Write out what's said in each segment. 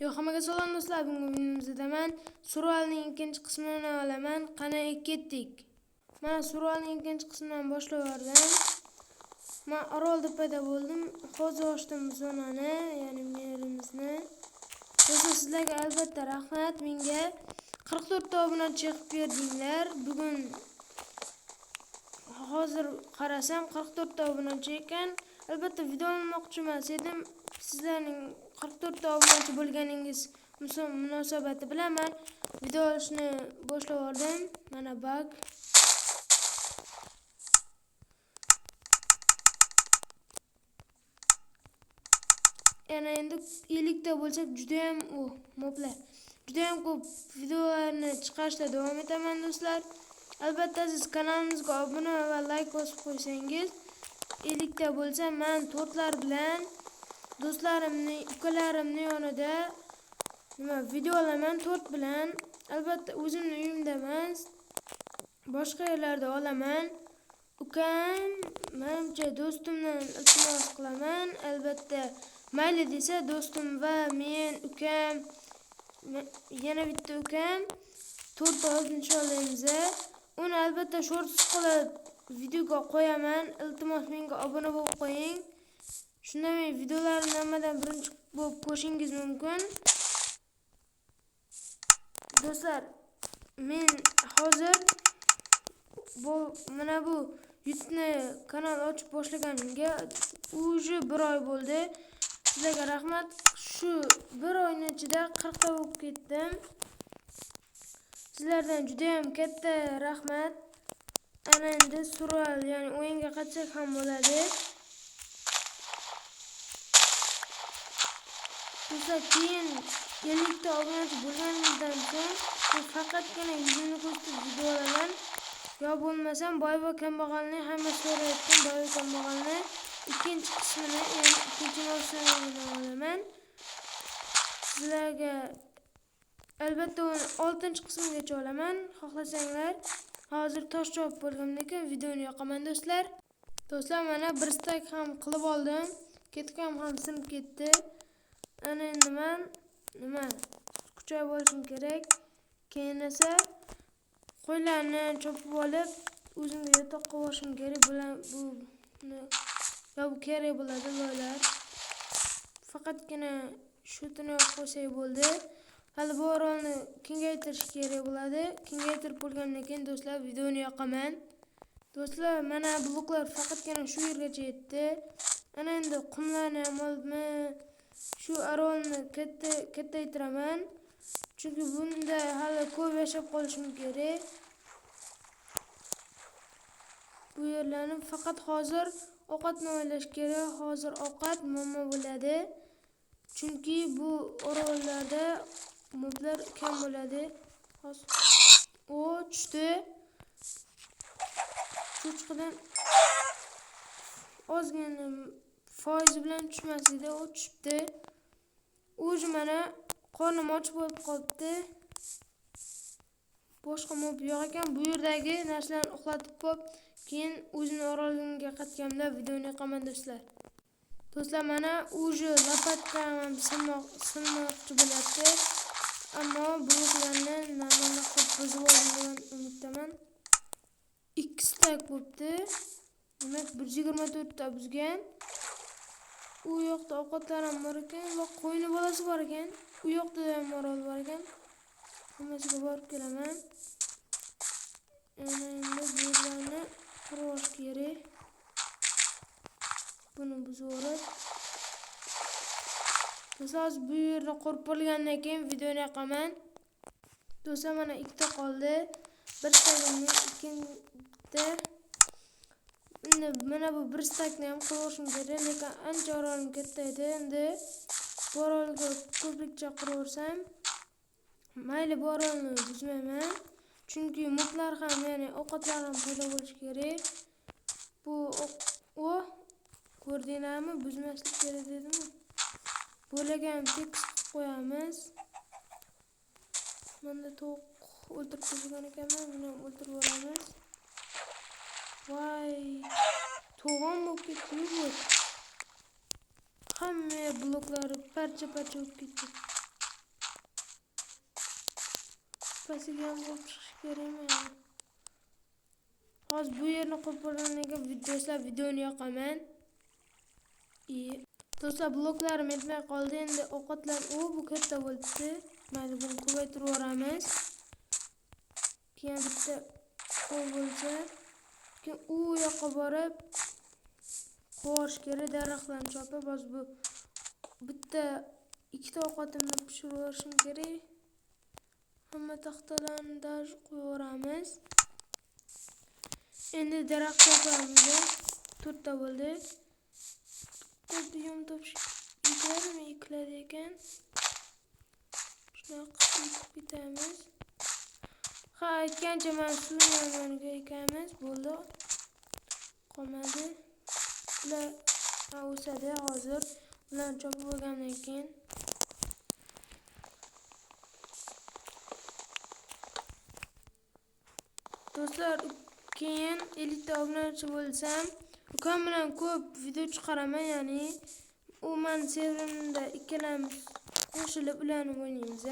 Yo'q, hammaga salom do'stlar. Bugungi videomizda men survalning ikkinchi qismini olaman. Qani ketdik. Men survalning ikkinchi qismidan boshlaverdim. Men Orolda paydo bo'ldim. Hozir ochdim bu zonani, ya'ni yerimizni. Do'stlar, sizlarga albatta rahmat. Menga 44 ta obunachi chiqib berdinglar. Bugun hozir qarasam 44 ta obunachi ekan. Albatta video olmoqchi emas edim. Sizlarning 44 ta obunachi bo'lganingiz munosabati bilan men video olishni boshladim. Mana bak. Yana endi 50 ta bo'lsak juda ham moblar. Juda ham ko'p videolarni chiqarishda davom etaman do'stlar. Albatta siz kanalimizga obuna va like bosib qo'ysangiz 50 ta bo'lsa men tortlar bilan do'stlarimni, ukalarimni yonida video olaman tort bilan. Albatta o'zimni uyimda emas, boshqa yerlarda olaman. Ukam, menimcha do'stimdan iltimos qilaman. Albatta mayli desa do'stim va men, ukam, yana bitta ukam tort olishni olaymiz. Uni albatta shorts qilib videoga qo'yaman. Iltimos menga obuna bo'lib qo'ying. Shunda men videolarni hammadan birinchi bo'lib ko'rishingiz mumkin. Do'stlar, men hozir mana bu YouTube'ni kanal ochib boshlaganimga уже 1 oy bo'ldi. Sizlarga rahmat. Shu 1 oyning ichida 40 ta bo'lib ketdim. Sizlardan juda ham katta rahmat. Ana endi surval, ya'ni o'yinga qatsak ham bo'ladi. Do'stlar, keyin 50 ta obunachi bo'lganimizdan so'ng men faqatgina yuzimni ko'rsatib video olaman. Yo bo'lmasam boy va kambag'alning hamma so'rayotgan boy va kambag'alni ikkinchi qismini, ya'ni ikkinchi mavsumini olaman. Sizlarga albatta 6-chi qismgacha olaman. Xohlasanglar hozir tosh chopib bo'lgandan keyin videoni yoqaman do'stlar. Do'stlar, mana bir stak ham qilib oldim. Ketgan ham sinib ketdi. Ana endi men kuchayib olishim kerak. Keyin esa qo'ylarni chopib olib o'zimga yotoqqa borishim kerak. Bu kerak bo'ladi loylar. Faqatgina shutini qo'ysak bo'ldi. Hali bu orolni kengaytirish kerak bo'ladi. Kengaytirib bo'lgandan keyin do'stlar videoni yoqaman. Do'stlar, mana bloklar faqatgina shu yergacha yetdi. Ana endi qumlarni ham olibmi, shu orolni kattaytiraman. Chunki bunda hali ko'p yashab qolishim kerak. Bu yerlarni faqat hozir ovqatni o'ylash kerak. Hozir ovqat muammo bo'ladi. Chunki bu orollarda moblar kam bo'ladi. Tushdi. Cho'chqadan ozgina foizi bilan tushmasdi, u tushibdi. O'zi mana qornim och bo'lib qolibdi. Boshqa mob yo'q ekan. Bu yerdagi narsalarni uxlatib qo'yib, keyin o'zini orolimga qaytganimda videoni yoqaman do'stlar. Do'stlar, mana o'zi lopatkam ham sinmoqchi bo'lyapti. Ammo bloklarni normal qilib buzib oldim degan umiddaman. 2 stak bo'libdi. Demak 124 ta buzgan. U yoqda ovqatlar ham bor ekan va qo'yni bolasi bor ekan. U yoqda ham orol bor ekan. Hammasiga borib kelaman. Endi bu yerlarni qurish kerak. Buni buzib do'stlar, bu yerni qurib bo'lgandan keyin videoni yoqaman. Do'stlar, mana 2 ta qoldi. Bir stakni ikkinchida. Endi mana bu bir stakni ham qurishim kerak, lekin ancha orolim katta edi. Endi bu orolga ko'prikcha quraversam, mayli bu orolni buzmayman. Chunki moblar ham, ya'ni ovqatlar ham paydo bo'lishi kerak. Bu ko'rdinglarmi? Buzmaslik kerak dedimmi? Bo'lagan tekis qilib qo'yamiz. Menda tovuq o'ltirib qo'ygan ekanman, buni ham o'ldirib yuboramiz. Voy, to'g'on bo'lib ketdi bu. Hamma bloklari parcha-parcha bo'lib ketdi. tepasiga ham olib chiqish kerakmi? Hozir bu yerni qo'yib bo'lgandan keyin do'stlar videoni yoqaman. Do'stlar bloklarim yetmay qoldi. Endi ovqatlar bu katta bo'ldi. Mayli, buni ko'paytirib yuboramiz. Keyin bitta qo'y bo'lsa, keyin u yoqqa borib qovurish kerak, daraxtlarni chopib. Hozir bu bitta ikkita ovqatimni pishirib yuborishim kerak. Hamma taxtalarni даже qo'yib yuboramiz. Endi daraxt chopamiz. 4 ta bo'ldi. Buyum topish yuklarmi yukladi ekan. Shunaqa qilib bitamiz. Ha, aytgancha men suvni yoniga ekamiz. Bo'ldi. Qolmadi. Ular o'sadi hozir. Ularni chopib olgandan keyin do'stlar, keyin 50 ta obunachi bo'lsam, ukam bilan ko'p video chiqaraman, ya'ni u men serverimda ikkalamiz qo'shilib ularni o'ynaymiz.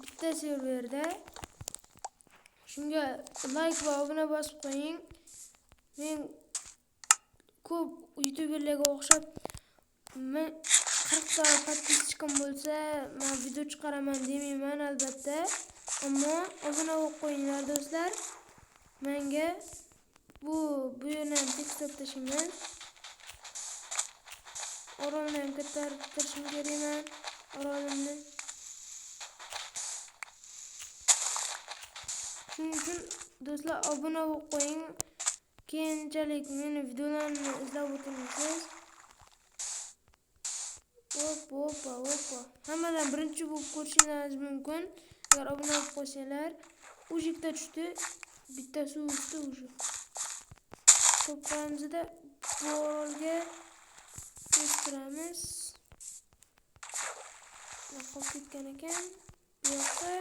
Bitta serverda. Shunga like va obuna bosib qo'ying. Men ko'p youtuberlarga o'xshab 40 ta podpischikam bo'lsa, men video chiqaraman demayman albatta. Ammo obuna bo'lib qo'yinglar do'stlar. Menga bu yerni ham tekstlab tashlayman. Orolni ham kattartirishim kerakman. Orolimni. Shuning uchun do'stlar obuna bo'lib qo'ying. Keyinchalik meni videolarimni izlab o'tirasiz. Hoppa. Hammadan birinchi bo'lib ko'rishingiz mumkin. Agar obuna bo'lib qo'ysanglar, ujikda tushdi. Bittasi usti uji. To'plamizda borga o'stiramiz. Qolib ketgan ekan. Bu yoqqa.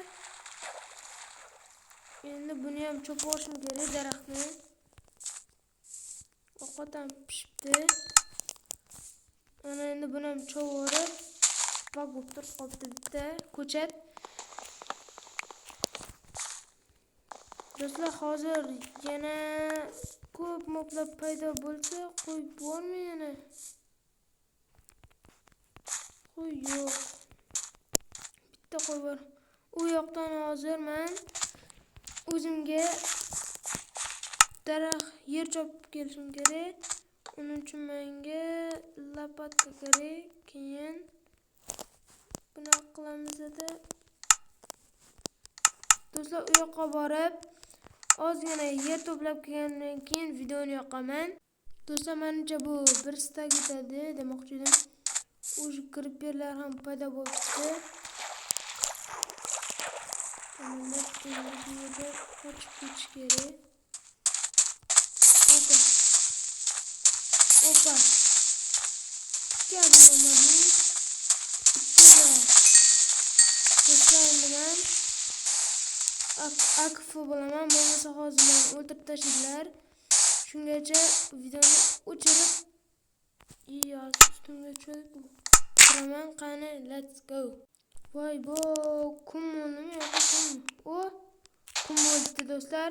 Endi buni ham chopib olishim kerak, daraxtni. Ovqat ham pishibdi. Ana endi buni ham cho'vorib, bak bo'lib turib qolibdi bitta ko'chat. Do'stlar, hozir yana ko'p moblar paydo bo'lsa, qo'yib bormi yana? Qo'y yo'q. Bitta qo'y bor. U yoqdan hozir men o'zimga daraxt yer chopib kelishim kerak. Uning uchun menga lopatka kerak. Keyin buni qilamiz-da. Do'stlar, u yoqqa borib ozgina yer to'plab kelgandan keyin videoni yoqaman. Do'stlar, menimcha bu bir stak yetadi demoqchi edim. O'sha creeperlar ham paydo bo'libdi. Endi bu yerda qochib ketish kerak. Opa. Geldim onların. Güzel. Do'stlarim bilan akıfı bo'laman. Bo'lmasa hozir meni o'ldirib tashlaydilar. Shungacha videoni o'chirib ustimga tushib turaman. Qani, let's go. Voy bo, kun bo'ldimi yoki kun? Kun bo'ldi do'stlar.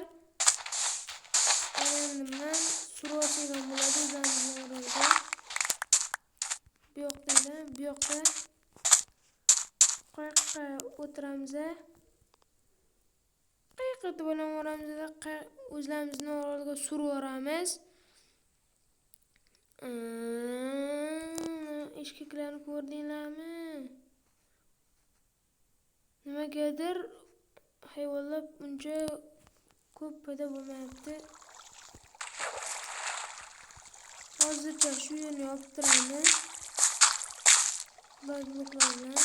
Endi men suruvchiga bo'ladi o'zimizning o'ralda. Bu yoqda qayerga o'tiramiz? Qayerga bo'laveramiz? O'zimizning o'ralga surib yuboramiz. Eshiklarni ko'rdinglarmi? Nimagadir hayvonlar uncha ko'p paydo bo'lmayapti. Hozircha shu yerni yopib turamiz. Bloklar bilan.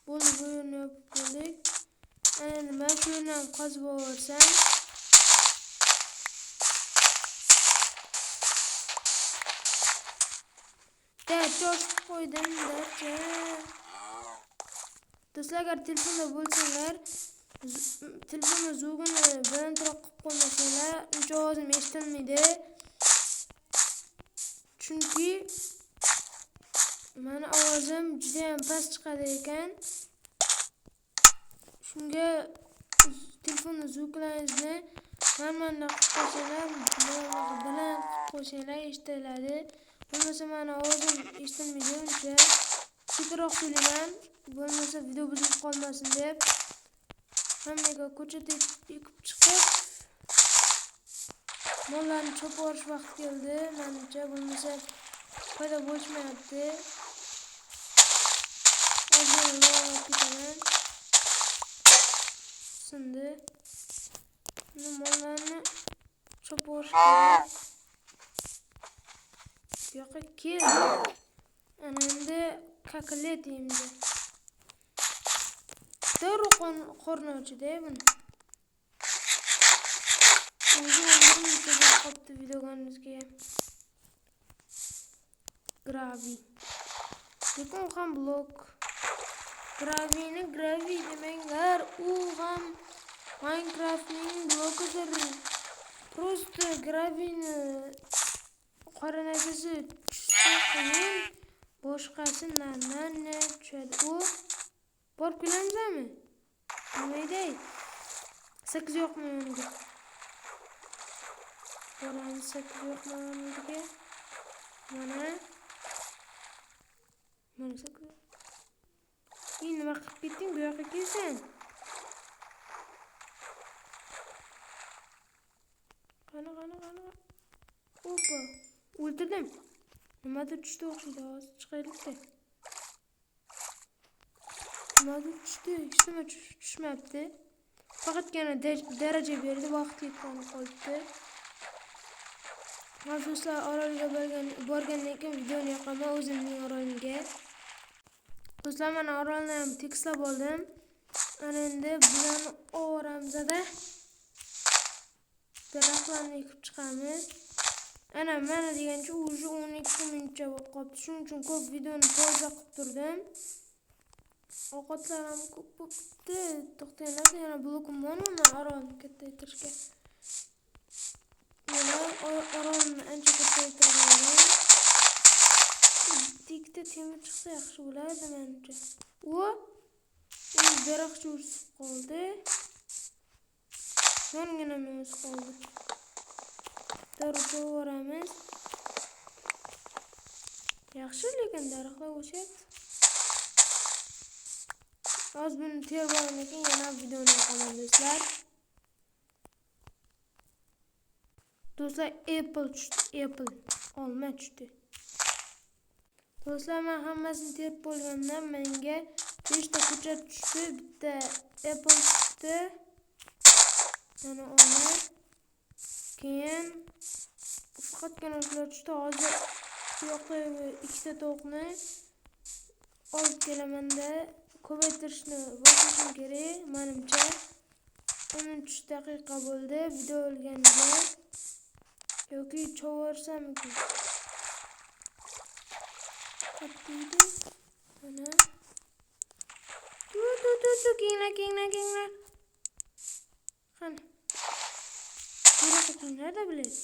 Bo'ldi, bu yerni yopib qo'ydik. Endi men shu yerdan qazib yuborsam, cho'chib qo'ydim dacha. Do'stlar, agar telefonda bo'lsanglar, telefonni zugini balandroq qilib qo'ymasanglar, uncha ovozim eshitilmaydi. Chunki Meni ovozim juda ham past chiqadi ekan. Shunga telefonni zvuklarni mana qo'shinglar, baland qo'shinglar eshitiladi. Bo'lmasa meni ovozim eshitilmaydi uncha. Sekinroq so'ylayman, bo'lmasa video buzilib qolmasin deb. Hammaga ko'chada ekib chiqib mollarni chopib olish vaqti keldi. Menimcha bo'lmasa foyda bo'lishmayapti. Ozgina ketaman. Sindi. Mollarni chopib olish kerak. Bu yoqqa kel. Ana endi kaklet endi. Darrov qorni ochdi buni. O'zi o'ldirib qopti videoganimizga. Gravi. Lekin u ham blok. Gravini gravi demanglar. U ham Minecraftning blokidir. Просто gravini qoranachisi tushsa qiyin. Boshqasi nandan tushadi. U borib kelamizmi? Nima dey? 8 yo'qmi unga? Boramiz 8 yo'qmi unga? Mana 8. Nima qilib ketding? Bu yoqqa kelsan. Qani. Opa, o'ldirdim. Nimadir tushdi o'xshaydi, hozir chiqaylik-da. Nimadir tushdi, hech nima tushmabdi. Faqatgina daraja berdi, vaqt yetib qolibdi. Do'stlar, orolga borgandan keyin videoni yoqaman o'zimning orolimga. Do'stlar, men orolni ham tekislab oldim. Ana endi bularni oramizda daraxtlarni ekib chiqamiz. Ana mana degancha уже 12 minutcha bo'lib qolibdi. Shuning uchun ko'p videoni pauza qilib turdim. Ovqatlar ham ko'p bo'libdi. To'xtanglar, yana blokim bormi men orolni kattaytirishga. Mana orolni ancha kattaytirganman. Ikkita temir chiqsa yaxshi bo'lardi menimcha. Daraxtcha o'sib qoldi. Yongina o'sib qoldi. Darrov o'ramiz. Yaxshi, lekin daraxtlar o'syapti. Hozir buni terib olgandan keyin yana videoni yoqaman do'stlar. Do'stlar, apple olma tushdi. Do'stlar, men hammasini terib bo'lgandan menga 5 ta ko'chat tushdi, bitta apple tushdi. Mana olma. Keyin faqatgina shular tushdi. Hozir bu yoqqa 2 ta tovuqni olib kelaman-da, ko'paytirishni boshlashim kerak. Menimcha 13 daqiqa bo'ldi video olganiga. Yoki chovarsam-ki. Qatdiydi. Mana. Kenglar. Qani. Bunaqa kenglar da bilasiz.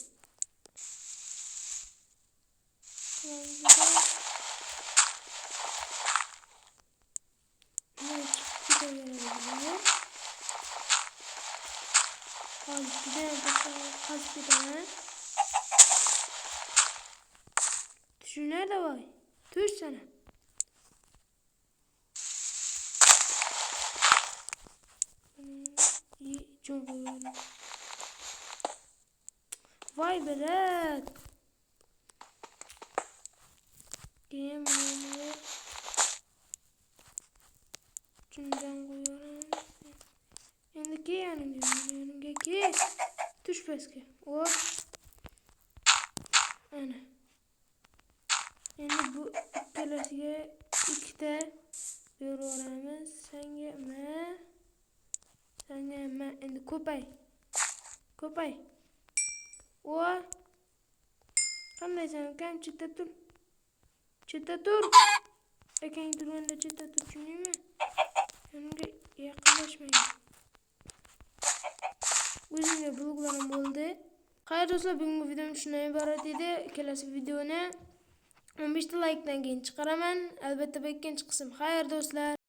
Tushinglar davay. Tush sana. Vay berat. Keyin buni chundan qo'yaman. Endi yanimga kel. Tush pastga. Hop. Ana. Endi bu ikkalasiga ikkita beraveramiz. Senga endi ko'pay. Qanday sen ukam, chetda tur. Akang turganda chetda tur, tushundingmi? Yanimga yaqinlashmaydi. O'zimga bloklarim bo'ldi. Xayr do'stlar, bugungi videom shundan iborat edi. Kelasi videoni 15 ta like'dan keyin chiqaraman. Albatta bu ikkinchi qism. Xayr do'stlar.